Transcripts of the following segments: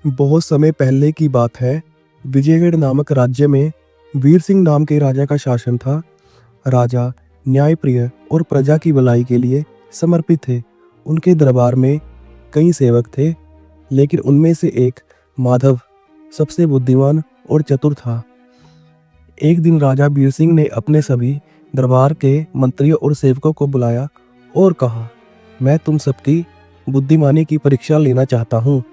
बहुत समय पहले की बात है। विजयगढ़ नामक राज्य में वीर सिंह नाम के राजा का शासन था। राजा न्यायप्रिय और प्रजा की भलाई के लिए समर्पित थे। उनके दरबार में कई सेवक थे, लेकिन उनमें से एक माधव सबसे बुद्धिमान और चतुर था। एक दिन राजा वीर सिंह ने अपने सभी दरबार के मंत्रियों और सेवकों को बुलाया और कहा, मैं तुम सबकी बुद्धिमानी की परीक्षा लेना चाहता हूँ।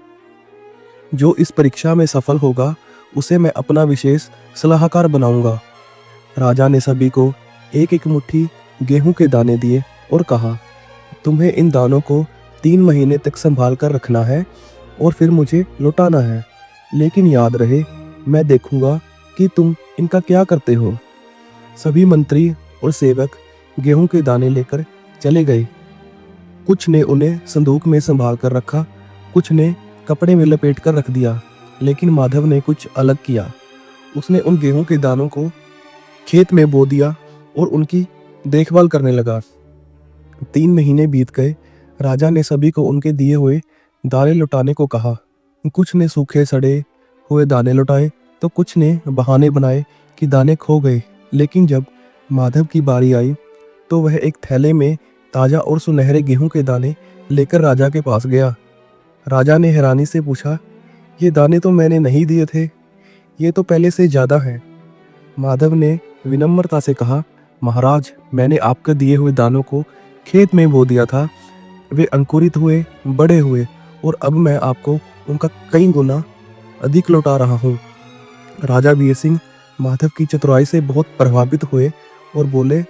जो इस परीक्षा में सफल होगा उसे मैं अपना विशेष सलाहकार बनाऊंगा। राजा ने सभी को एक एक मुट्ठी गेहूं के दाने दिए और कहा, तुम्हें इन दानों को 3 महीने तक संभाल कर रखना है और फिर मुझे लौटाना है। लेकिन याद रहे, मैं देखूंगा कि तुम इनका क्या करते हो। सभी मंत्री और सेवक गेहूं के दाने लेकर चले गए। कुछ ने उन्हें संदूक में संभाल कर रखा, कुछ ने कपड़े में लपेट कर रख दिया। लेकिन माधव ने कुछ अलग किया। उसने उन गेहूं के दानों को खेत में बो दिया और उनकी देखभाल करने लगा। 3 महीने बीत गए। राजा ने सभी को उनके दिए हुए दाने लौटाने को कहा। कुछ ने सूखे सड़े हुए दाने लौटाए तो कुछ ने बहाने बनाए कि दाने खो गए। लेकिन जब माधव की बारी आई तो वह एक थैले में ताजा और सुनहरे गेहूं के दाने लेकर राजा के पास गया। राजा ने हैरानी से पूछा, ये दाने तो मैंने नहीं दिए थे, ये तो पहले से ज्यादा हैं। माधव ने विनम्रता से कहा, महाराज, मैंने आपके दिए हुए दानों को खेत में बो दिया था। वे अंकुरित हुए, बड़े हुए और अब मैं आपको उनका कई गुना अधिक लौटा रहा हूँ। राजा वीर सिंह माधव की चतुराई से बहुत प्रभावित हुए और बोले,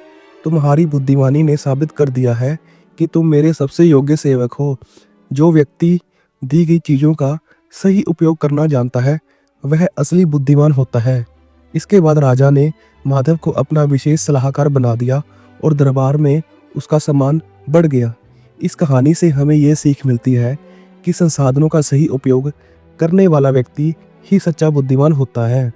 तुम्हारी बुद्धिमानी ने साबित कर दिया है कि तुम मेरे सबसे योग्य सेवक हो। जो व्यक्ति दी गई चीज़ों का सही उपयोग करना जानता है वह असली बुद्धिमान होता है। इसके बाद राजा ने माधव को अपना विशेष सलाहकार बना दिया और दरबार में उसका सम्मान बढ़ गया। इस कहानी से हमें यह सीख मिलती है कि संसाधनों का सही उपयोग करने वाला व्यक्ति ही सच्चा बुद्धिमान होता है।